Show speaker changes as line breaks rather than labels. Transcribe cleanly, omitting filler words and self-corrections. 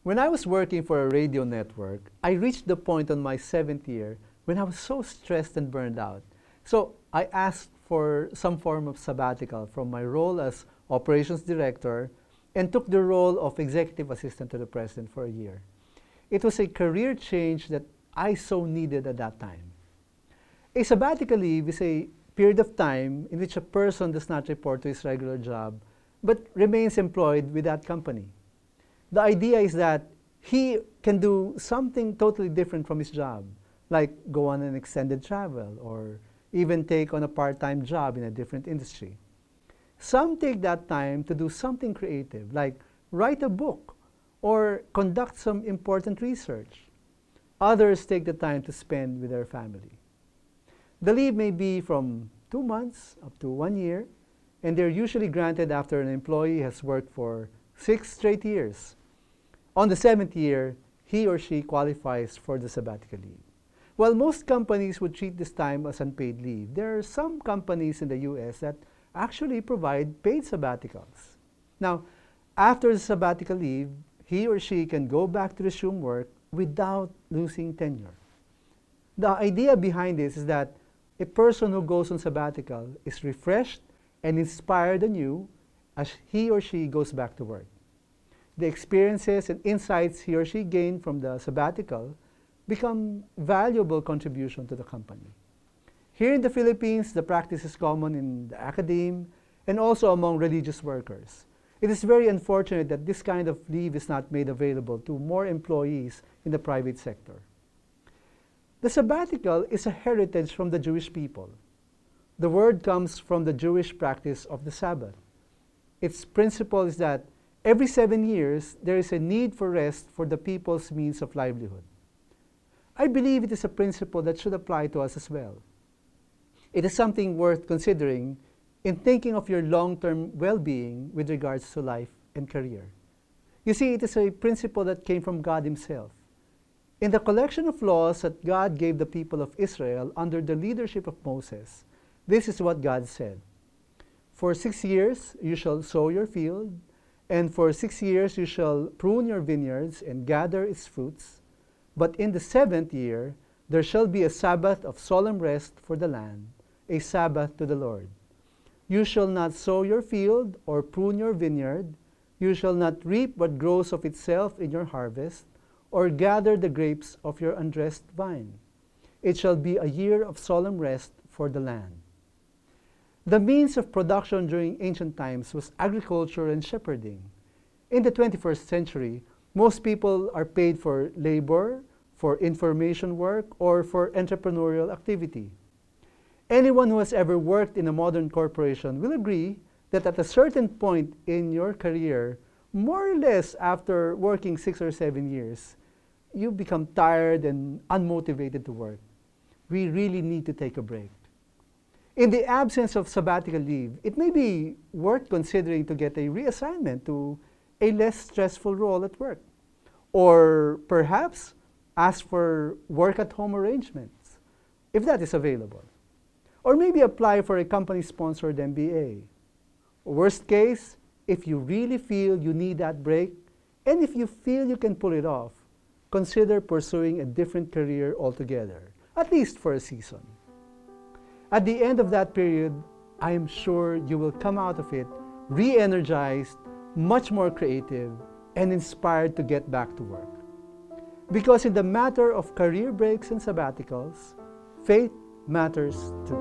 When I was working for a radio network, I reached the point on my 7th year when I was so stressed and burned out. So I asked for some form of sabbatical from my role as operations director and took the role of executive assistant to the president for a year. It was a career change that I so needed at that time. A sabbatical leave is a period of time in which a person does not report to his regular job but remains employed with that company. The idea is that he can do something totally different from his job, like go on an extended travel or even take on a part-time job in a different industry. Some take that time to do something creative, like write a book or conduct some important research. Others take the time to spend with their family. The leave may be from 2 months up to 1 year, and they're usually granted after an employee has worked for 6 straight years. On the 7th year, he or she qualifies for the sabbatical leave. While most companies would treat this time as unpaid leave, there are some companies in the US that actually provide paid sabbaticals. Now, after the sabbatical leave, he or she can go back to resume work without losing tenure. The idea behind this is that a person who goes on sabbatical is refreshed and inspired anew as he or she goes back to work. The experiences and insights he or she gained from the sabbatical become valuable contribution to the company. Here in the Philippines, the practice is common in the academe and also among religious workers. It is very unfortunate that this kind of leave is not made available to more employees in the private sector. The sabbatical is a heritage from the Jewish people. The word comes from the Jewish practice of the Sabbath. Its principle is that every 7 years, there is a need for rest for the people's means of livelihood. I believe it is a principle that should apply to us as well. It is something worth considering in thinking of your long-term well-being with regards to life and career. You see, it is a principle that came from God Himself. In the collection of laws that God gave the people of Israel under the leadership of Moses, this is what God said. For 6 years you shall sow your field, and for 6 years you shall prune your vineyards and gather its fruits. But in the 7th year there shall be a Sabbath of solemn rest for the land, a Sabbath to the Lord. You shall not sow your field or prune your vineyard. You shall not reap what grows of itself in your harvest, or gather the grapes of your undressed vine. It shall be a year of solemn rest for the land. The means of production during ancient times was agriculture and shepherding. In the 21st century, most people are paid for labor, for information work, or for entrepreneurial activity. Anyone who has ever worked in a modern corporation will agree that at a certain point in your career, more or less after working 6 or 7 years, you become tired and unmotivated to work. We really need to take a break. In the absence of sabbatical leave, it may be worth considering to get a reassignment to a less stressful role at work. Or perhaps ask for work-at-home arrangements, if that is available. Or maybe apply for a company-sponsored MBA. Worst case, if you really feel you need that break, and if you feel you can pull it off, consider pursuing a different career altogether, at least for a season. At the end of that period, I am sure you will come out of it re-energized, much more creative, and inspired to get back to work. Because in the matter of career breaks and sabbaticals, faith matters too.